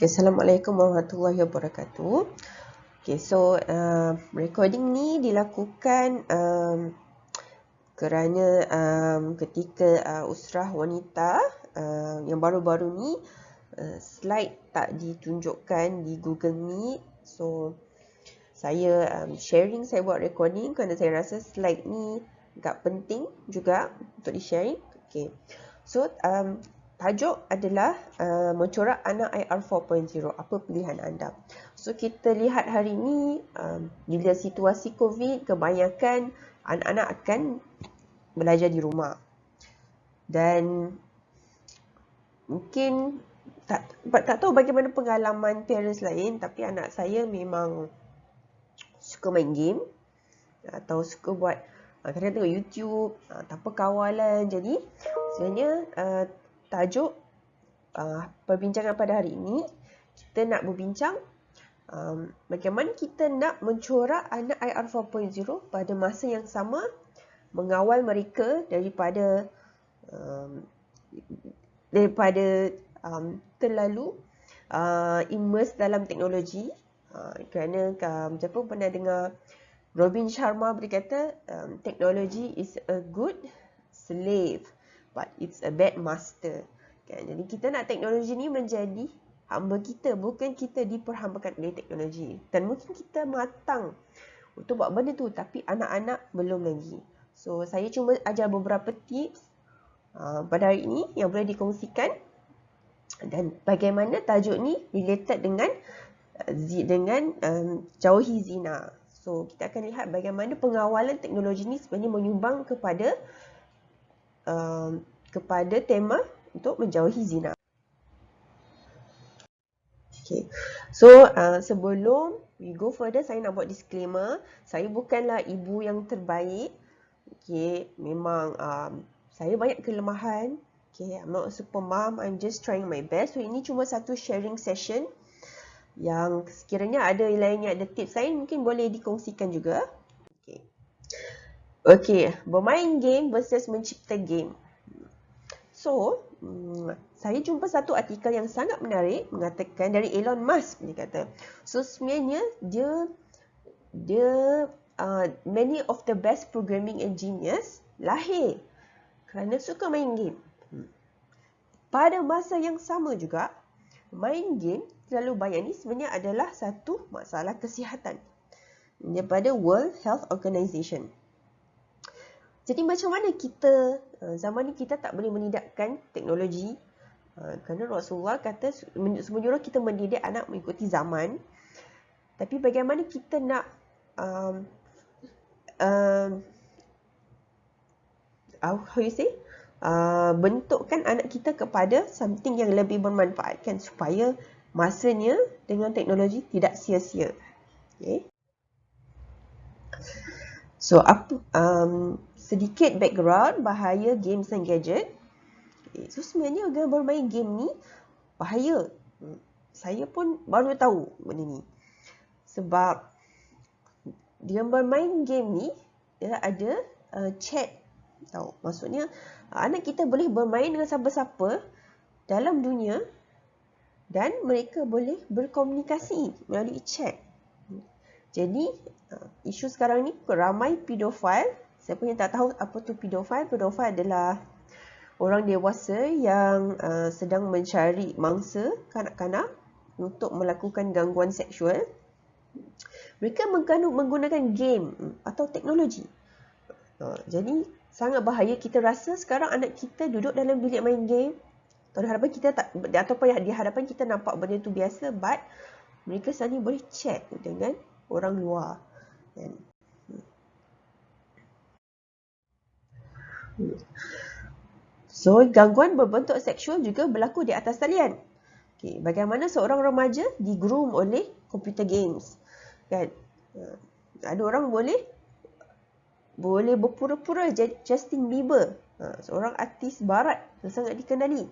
Okay, Assalamualaikum warahmatullahi wabarakatuh. Okay, so recording ni dilakukan kerana ketika usrah wanita yang baru-baru ni slide tak ditunjukkan di Google Meet. So saya sharing, saya buat recording kerana saya rasa slide ni agak penting juga untuk di-sharing. Okay. So tajuk adalah mencorak anak IR 4.0. Apa pilihan anda? So kita lihat hari ini bila situasi COVID, kebanyakan anak-anak akan belajar di rumah. Dan mungkin tak tahu bagaimana pengalaman parents lain, tapi anak saya memang suka main game atau suka buat kadang tengok YouTube tanpa kawalan. Jadi sebenarnya tajuk perbincangan pada hari ini, kita nak berbincang bagaimana kita nak mencorak anak IR 4.0 pada masa yang sama, mengawal mereka daripada terlalu immerse dalam teknologi. Kerana siapa pernah dengar Robin Sharma berkata, technology is a good slave but it's a bad master. Kan? Jadi kita nak teknologi ni menjadi hamba kita, bukan kita diperhambakan oleh teknologi. Dan mungkin kita matang untuk buat benda tu, tapi anak-anak belum lagi. So saya cuma ajar beberapa tips pada hari ini yang boleh dikongsikan, dan bagaimana tajuk ni related dengan jauhi zina. So kita akan lihat bagaimana pengawalan teknologi ni sebenarnya menyumbang kepada tema untuk menjauhi zina. Okay. So sebelum we go further, saya nak buat disclaimer. Saya bukanlah ibu yang terbaik. Okay. Memang saya banyak kelemahan. Okay. I'm not a super mom. I'm just trying my best. So ini cuma satu sharing session. Yang sekiranya ada lainnya, ada tips lain, mungkin boleh dikongsikan juga. Okay, bermain game versus mencipta game. So, saya jumpa satu artikel yang sangat menarik mengatakan dari Elon Musk. Dia kata, so sebenarnya dia many of the best programming engineers lahir kerana suka main game. Pada masa yang sama juga, main game terlalu banyak ni sebenarnya adalah satu masalah kesihatan daripada World Health Organization. Jadi macam mana kita, zaman ni kita tak boleh menidakkan teknologi, kerana Rasulullah kata menyuruh kita mendidik anak mengikuti zaman. Tapi bagaimana kita nak bentukkan anak kita kepada something yang lebih bermanfaat, kan, supaya masanya dengan teknologi tidak sia-sia. Okay. So sedikit background bahaya games dan gadget. Okay. So sebenarnya orang bermain game ni bahaya. Saya pun baru tahu benda ni. Sebab dia bermain game ni dia ada chat. Tahu, maksudnya anak kita boleh bermain dengan siapa-siapa dalam dunia dan mereka boleh berkomunikasi melalui chat. Jadi isu sekarang ni ramai pedofil. Siapa yang tak tahu apa tu pedofil? Pedofil adalah orang dewasa yang sedang mencari mangsa kanak-kanak untuk melakukan gangguan seksual. Mereka menggunakan game atau teknologi. Jadi sangat bahaya. Kita rasa sekarang anak kita duduk dalam bilik main game, atau di hadapan kita ataupun di hadapan kita nampak benda tu biasa, but mereka sebenarnya boleh chat dengan orang luar. So gangguan berbentuk seksual juga berlaku di atas talian. Okay, bagaimana seorang remaja di-groom oleh computer games, kan? Ada orang boleh berpura-pura jadi Justin Bieber, seorang artis barat yang sangat dikenali,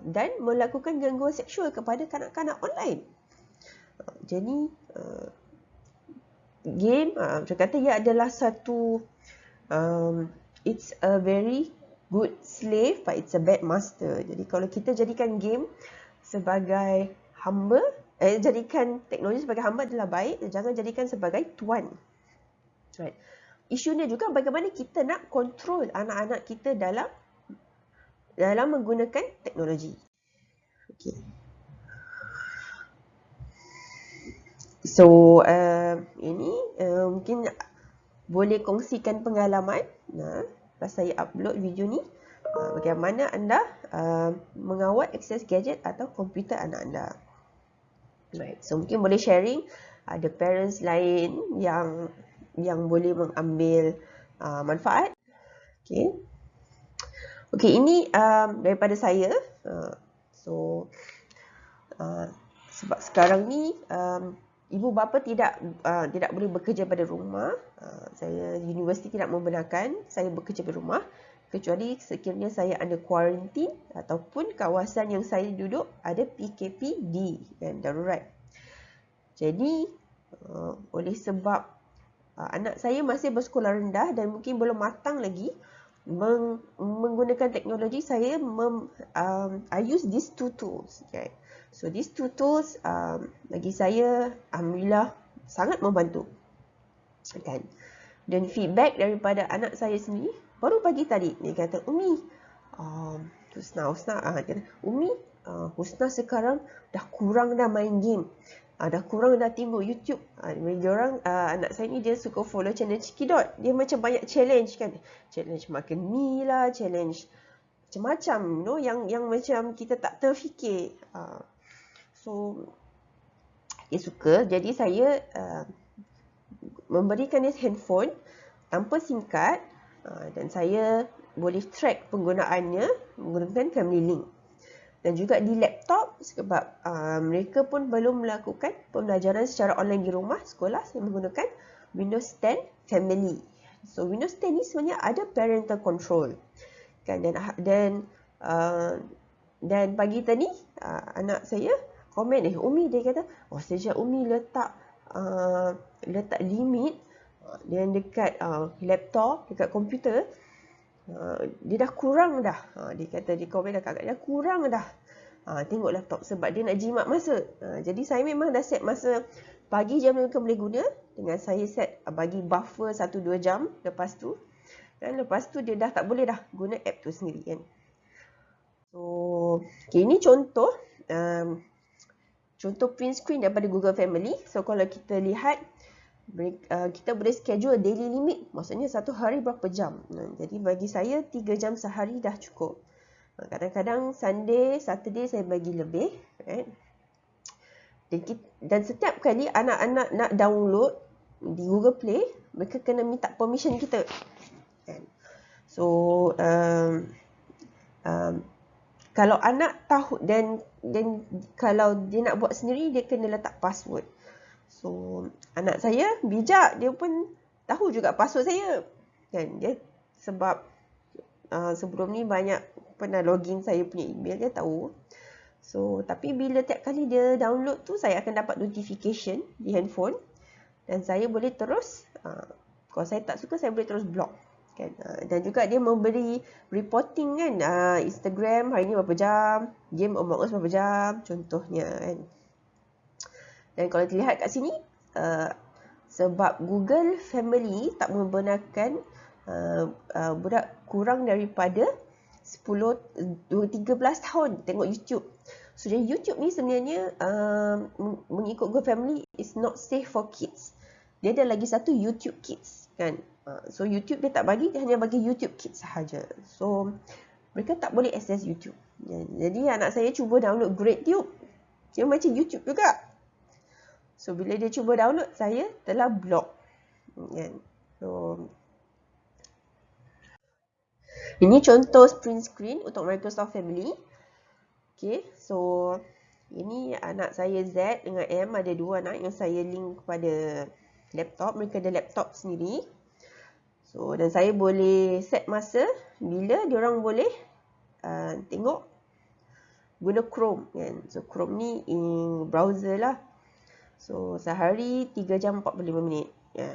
dan melakukan gangguan seksual kepada kanak-kanak online. Jadi game, saya kata ia adalah satu it's a very good slave but it's a bad master. Jadi kalau kita jadikan game sebagai hamba, jadikan teknologi sebagai hamba adalah baik, jangan jadikan sebagai tuan. Right. Isunya juga bagaimana kita nak kontrol anak-anak kita dalam menggunakan teknologi. Okay. So, ini mungkin boleh kongsikan pengalaman pas saya upload video ni, bagaimana anda mengawal akses gadget atau komputer anak anda. Right. So, mungkin boleh sharing, ada parents lain yang boleh mengambil manfaat. Okay. Okay, ini daripada saya. Sebab sekarang ni ibu bapa tidak boleh bekerja pada rumah. Saya universiti tidak membenarkan saya bekerja pada rumah kecuali sekiranya saya under quarantine ataupun kawasan yang saya duduk ada PKPD dan darurat. Jadi oleh sebab anak saya masih bersekolah rendah dan mungkin belum matang lagi menggunakan teknologi, saya I use these two tools. Okay. So these two tools bagi saya alhamdulillah sangat membantu. Kan? Dan feedback daripada anak saya sendiri baru pagi tadi dia kata, Umi, Husna kata, Umi, Husna sekarang dah kurang dah main game. Dah kurang dah tengok YouTube. Diorang, anak saya ni dia suka follow channel Cikidot. Dia macam banyak challenge kan. Challenge makan mie lah, challenge macam-macam, yang macam kita tak terfikir. So, dia suka. Jadi saya memberikan dia handphone tanpa SIM card dan saya boleh track penggunaannya menggunakan Family Link. Dan juga di laptop sebab mereka pun belum melakukan pembelajaran secara online di rumah sekolah, saya menggunakan Windows 10 Family. So Windows 10 ni sebenarnya ada parental control kan, dan pagi tadi anak saya komen Umi, dia kata, sejak Umi letak limit dan dekat laptop, dekat komputer, dia dah kurang dah. Dia kata, dia komen dah, kakak dah kurang dah tengok laptop sebab dia nak jimat masa. Jadi saya memang dah set masa pagi jam mereka boleh guna, dengan saya set bagi buffer 1-2 jam lepas tu. Dan lepas tu dia dah tak boleh dah guna app tu sendiri kan. So, okay, ini contoh print screen daripada Google Family. So kalau kita lihat, kita boleh schedule daily limit, maksudnya satu hari berapa jam. Jadi bagi saya 3 jam sehari dah cukup. Kadang-kadang Sunday, Saturday saya bagi lebih, right? Dan setiap kali anak-anak nak download di Google Play, mereka kena minta permission kita. So kalau anak tahu dan kalau dia nak buat sendiri, dia kena letak password. So anak saya bijak, dia pun tahu juga password saya kan. Dia sebab sebelum ni banyak pernah login saya punya email, dia tahu. So tapi bila tiap kali dia download tu, saya akan dapat notification di handphone dan saya boleh terus, kalau saya tak suka, saya boleh terus block kan. Dan juga dia memberi reporting kan, Instagram hari ni berapa jam, game Among Us berapa jam contohnya kan. Dan kalau dilihat kat sini, sebab Google Family tak membenarkan budak kurang daripada 13 tahun tengok YouTube. So jadi YouTube ni sebenarnya mengikut Google Family is not safe for kids. Dia ada lagi satu YouTube Kids kan. So YouTube dia tak bagi, dia hanya bagi YouTube Kids sahaja. So mereka tak boleh access YouTube. Jadi anak saya cuba download GreatTube, dia macam YouTube juga. So bila dia cuba download, saya telah block kan. So ini contoh print screen untuk Microsoft Family. Okay, so ini anak saya Z dengan M, ada dua anak yang saya link kepada laptop. Mereka ada laptop sendiri. So dan saya boleh set masa bila diorang boleh tengok guna Chrome kan. So Chrome ni browser lah. So sehari 3 jam 45 minit ya.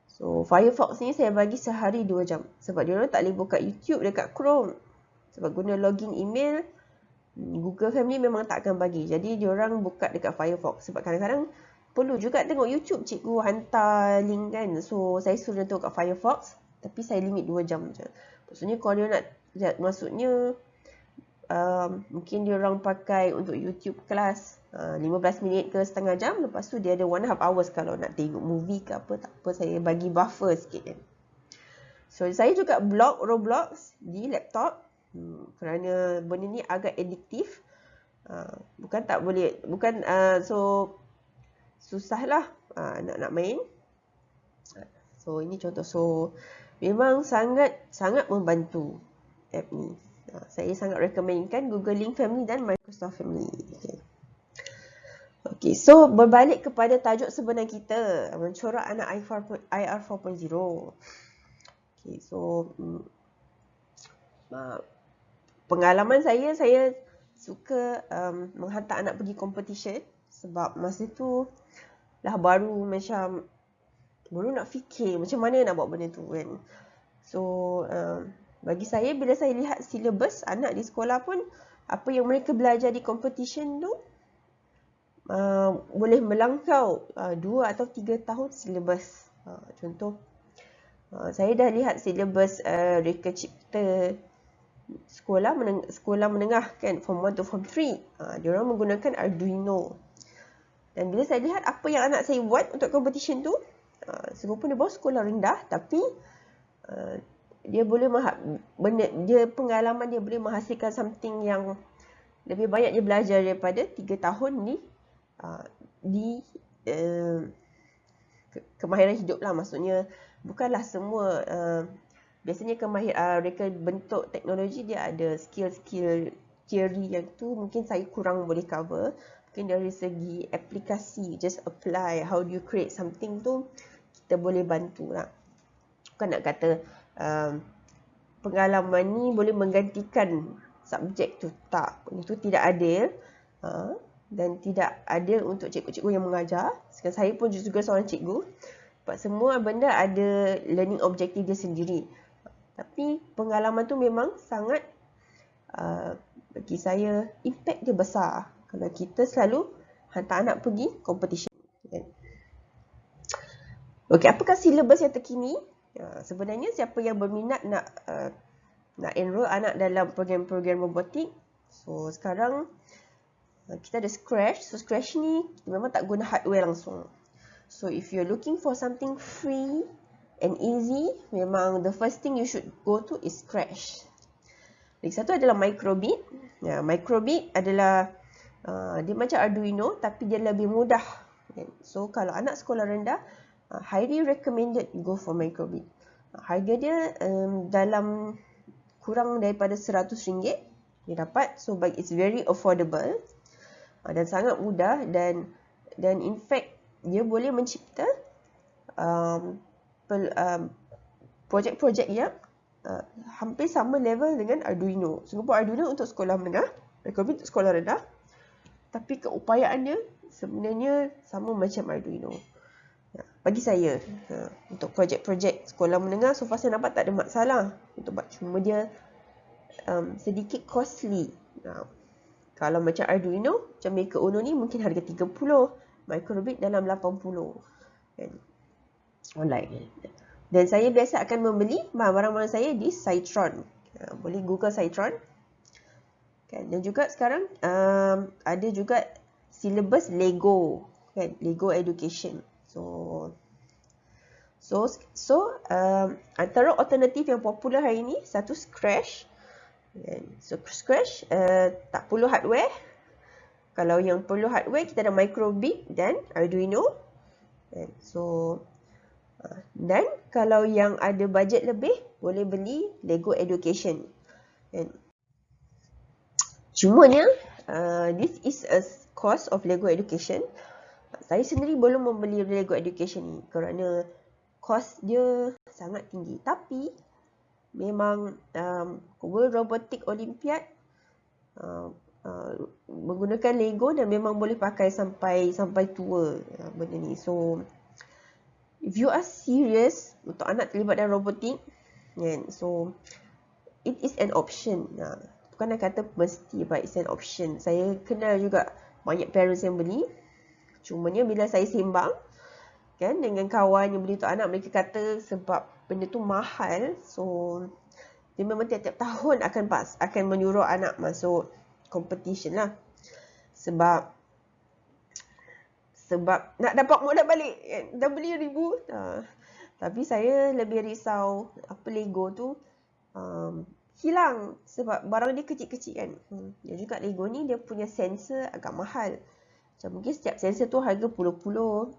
So Firefox ni saya bagi sehari 2 jam sebab diorang tak boleh buka YouTube dekat Chrome. Sebab guna login email Google Family memang tak akan bagi. Jadi diorang buka dekat Firefox. Sebab kadang-kadang perlu juga tengok YouTube, cikgu hantar link kan. So saya suruh dia tengok kat Firefox, tapi saya limit 2 jam je. Maksudnya kalau dia nak, maksudnya mungkin diorang pakai untuk YouTube kelas 15 minit ke setengah jam. Lepas tu dia ada 1.5 hours kalau nak tengok movie ke apa. Tak apa, saya bagi buffer sikit kan. So saya juga blog Roblox di laptop. Kerana benda ni agak addiktif. Bukan tak boleh, bukan so susah lah nak main. So ini contoh. So memang sangat membantu app ni. Saya sangat recommendkan Google Link Family dan Microsoft Family. Okay, so berbalik kepada tajuk sebenar kita, mencorak anak IR 4.0. Okay, so pengalaman saya suka menghantar anak pergi competition sebab masa tu lah baru nak fikir macam mana nak buat benda tu kan. So bagi saya, bila saya lihat silibus anak di sekolah pun, apa yang mereka belajar di competition tu boleh melangkau 2 atau 3 tahun silibus. Contoh, saya dah lihat silibus reka cipta sekolah menengah kan, form 1 to form 3. Diorang menggunakan Arduino. Dan bila saya lihat apa yang anak saya buat untuk competition tu, sekalipun dia baru sekolah rendah, tapi dia boleh pengalaman dia boleh menghasilkan something yang lebih banyak dia belajar daripada 3 tahun di kemahiran hidup lah. Maksudnya bukanlah semua biasanya mereka bentuk teknologi, dia ada skill-skill teori yang tu mungkin saya kurang boleh cover. Mungkin dari segi aplikasi, just apply, how do you create something tu, kita boleh bantu lah. Bukan nak kata pengalaman ni boleh menggantikan subjek tu, tak. Itu tidak adil dan tidak adil untuk cikgu-cikgu yang mengajar. Sekarang saya pun juga seorang cikgu. Sebab semua benda ada learning objective dia sendiri. Tapi pengalaman tu memang sangat bagi saya, impact dia besar kalau kita selalu hantar anak pergi competition. Okey, apakah silibus yang terkini? Sebenarnya siapa yang berminat nak enroll anak dalam program-program robotik, so sekarang kita ada Scratch. So Scratch ni memang tak guna hardware langsung. So if you're looking for something free and easy, memang the first thing you should go to is Scratch. Lagi satu adalah Microbit. Microbit adalah dia macam Arduino tapi dia lebih mudah. So kalau anak sekolah rendah, highly recommended go for Microbit. Harga dia dalam kurang daripada RM100 dia dapat. So it's very affordable dan sangat mudah, dan in fact dia boleh mencipta projek-projek yang hampir sama level dengan Arduino. Singapore Arduino untuk sekolah menengah, Microbit untuk sekolah rendah, tapi keupayaan dia sebenarnya sama macam Arduino. Bagi saya, untuk projek-projek sekolah menengah, so far saya nampak tak ada masalah untuk buat. Cuma dia sedikit costly. Kalau macam Arduino, macam Maker Uno ni mungkin harga 30, Microbit dalam 80 kan, online. Dan saya biasa akan membeli barang-barang saya di Cytron. Boleh Google Cytron kan. Dan juga sekarang ada juga silibus Lego kan, Lego Education. So antara alternatif yang popular hari ini, satu Scratch. So Scratch tak perlu hardware. Kalau yang perlu hardware, kita ada Microbit dan Arduino. So dan kalau yang ada bajet lebih, boleh beli Lego Education. Cumanya this is a cost of Lego Education. Saya sendiri belum membeli Lego Education ni kerana kos dia sangat tinggi. Tapi memang World Robotic Olympiad menggunakan Lego dan memang boleh pakai sampai tua benda ni. So if you are serious untuk anak terlibat dalam robotik, so it is an option. bukan nak kata mesti, but it's an option. Saya kenal juga banyak parents yang beli. Cumanya bila saya sembang kan dengan kawan yang beli untuk anak, mereka kata sebab benda tu mahal, so dia memang tiap-tiap tahun akan menyuruh anak masuk competition lah. Sebab nak dapat modal balik kan, dah beli 1,000. Tapi saya lebih risau Lego tu hilang sebab barang dia kecil-kecil kan. Dan juga Lego ni dia punya sensor agak mahal. Macam mungkin setiap sensor tu harga puluh-puluh.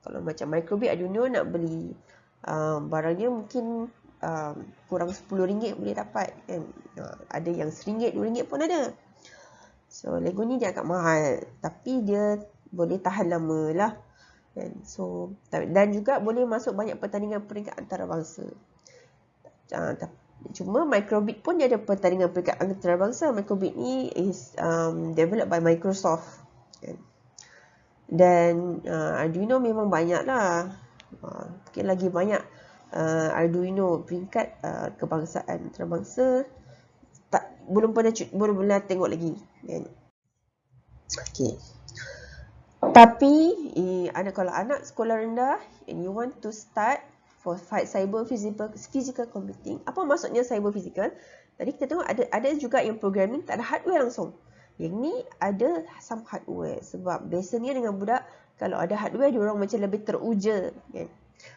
Kalau macam Microbit Arduino nak beli barangnya mungkin kurang RM10 boleh dapat kan. Ada yang RM1, RM2 pun ada. So Lego ni dia agak mahal, tapi dia boleh tahan lama lah kan. So dan juga boleh masuk banyak pertandingan peringkat antarabangsa. Cuma Microbit pun dia ada pertandingan peringkat antarabangsa. Microbit ni is developed by Microsoft kan. Dan Arduino memang banyak lah. Mungkin lagi banyak Arduino peringkat kebangsaan antarabangsa. Belum pernah tengok lagi kan. Okay. Tapi kalau anak sekolah rendah and you want to start for cyber physical computing. Apa maksudnya cyber physical? Tadi kita tengok ada juga yang programming tak ada hardware langsung. Yang ni ada some hardware sebab biasanya dengan budak kalau ada hardware dia orang macam lebih teruja kan.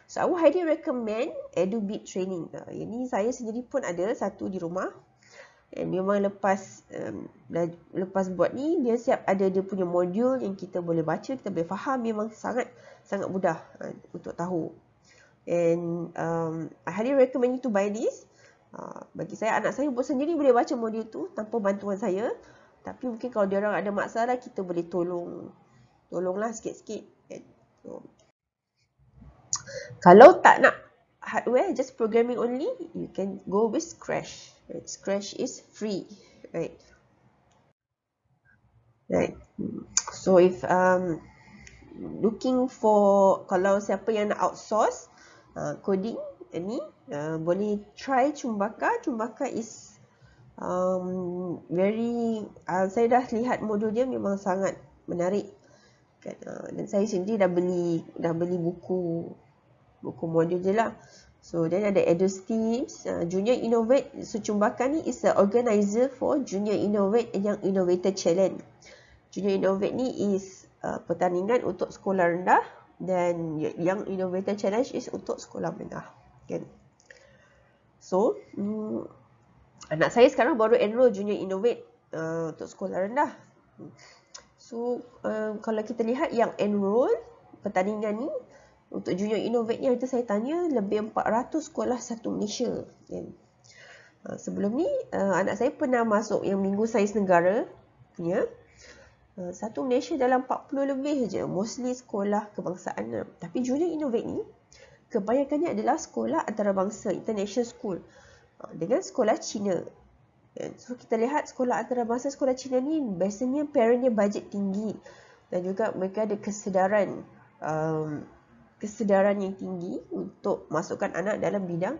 So I would highly recommend EduBit training. Yang ni saya sendiri pun ada satu di rumah. And memang lepas buat ni dia siap ada dia punya modul yang kita boleh baca, kita boleh faham, memang sangat mudah untuk tahu. And I highly recommend you to buy this. Bagi saya, anak saya pun sendiri boleh baca modul tu tanpa bantuan saya. Tapi mungkin kalau dia orang ada masalah, kita boleh tolonglah sikit-sikit. So, kalau tak nak hardware, just programming only, you can go with Scratch. Right? Scratch is free, right? So if looking for, kalau siapa yang nak outsource coding ni, boleh try Cumbaka. Cumbaka is saya dah lihat modul dia memang sangat menarik kan. Dan saya sendiri dah beli buku modul dia lah. So then ada EduSteams, Junior Innovate. So Cumbaka ni is a organizer for Junior Innovate and Young Innovator Challenge. Junior Innovate ni is pertandingan untuk sekolah rendah, dan Young Innovator Challenge is untuk sekolah menengah kan. So anak saya sekarang baru enroll Junior Innovate untuk sekolah rendah. So kalau kita lihat yang enroll pertandingan ni untuk Junior Innovate ni, itu saya tanya lebih 400 sekolah satu Malaysia kan. Sebelum ni anak saya pernah masuk yang Minggu Sains Negara punya, satu Malaysia dalam 40 lebih je, mostly sekolah kebangsaan. Tapi Junior Innovate ni kebanyakannya adalah sekolah antarabangsa, international school, dengan sekolah Cina. So kita lihat sekolah antarabangsa, sekolah Cina ni biasanya parentnya bajet tinggi, dan juga mereka ada kesedaran yang tinggi untuk masukkan anak dalam bidang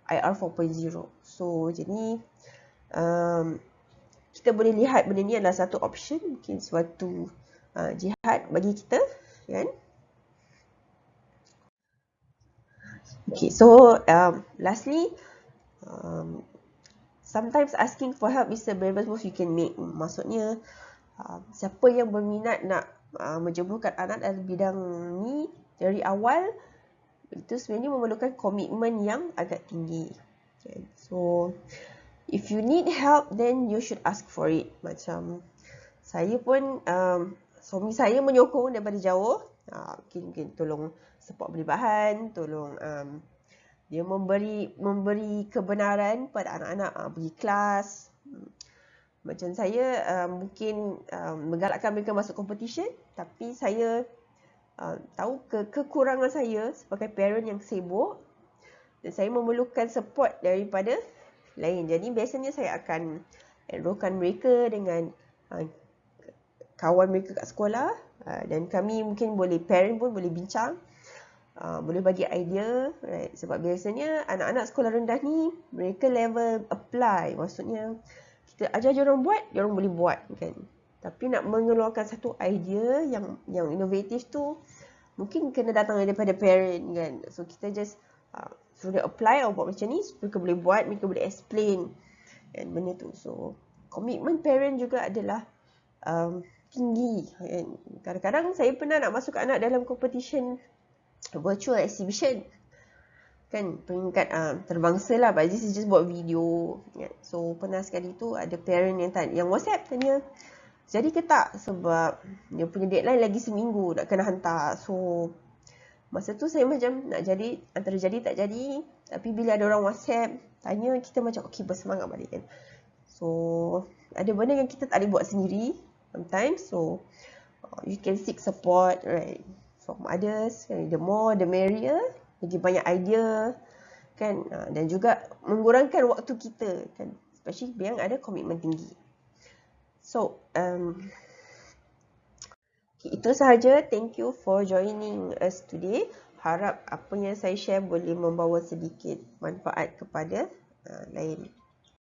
IR 4.0. So jadi kita boleh lihat benda ni adalah satu option, mungkin suatu jihad bagi kita kan. Okay, so lastly, sometimes asking for help is the bravest move you can make. Maksudnya siapa yang berminat nak menjeburkan anak dalam bidang ni dari awal, itu sebenarnya memerlukan komitmen yang agak tinggi. Okay. So if you need help, then you should ask for it. Macam saya pun, suami saya menyokong daripada jauh. Mungkin tolong support beli bahan, tolong dia memberi kebenaran pada anak-anak pergi kelas. Macam saya mungkin menggalakkan mereka masuk competition, tapi saya tahu kekurangan saya sebagai parent yang sibuk, dan saya memerlukan support daripada lain. Jadi biasanya saya akan enrolkan mereka dengan kawan mereka kat sekolah, dan kami mungkin parent pun boleh bincang, boleh bagi idea, right? Sebab biasanya anak-anak sekolah rendah ni mereka level apply, maksudnya kita ajar orang buat, orang boleh buat kan. Tapi nak mengeluarkan satu idea yang inovatif tu mungkin kena datang daripada parent kan. So kita just suruh dia apply atau buat macam ni, mereka boleh buat, mereka boleh explain kan benda tu. So komitmen parent juga adalah tinggi kan. Kadang-kadang saya pernah nak masuk anak dalam competition virtual exhibition kan, peringkat terbangsa lah, but this is just buat video kan. So pernah sekali tu ada parent yang WhatsApp tanya jadi ke tak, sebab dia punya deadline lagi seminggu nak kena hantar. So masa tu saya macam nak jadi, antara jadi tak jadi. Tapi bila ada orang WhatsApp tanya, kita macam okay, bersemangat balik kan. So ada benda yang kita tak boleh buat sendiri sometimes. So you can seek support right from others. The more the merrier, lagi banyak idea kan, dan juga mengurangkan waktu kita kan, especially yang ada komitmen tinggi. So itu sahaja. Thank you for joining us today. Harap apa yang saya share boleh membawa sedikit manfaat kepada lain.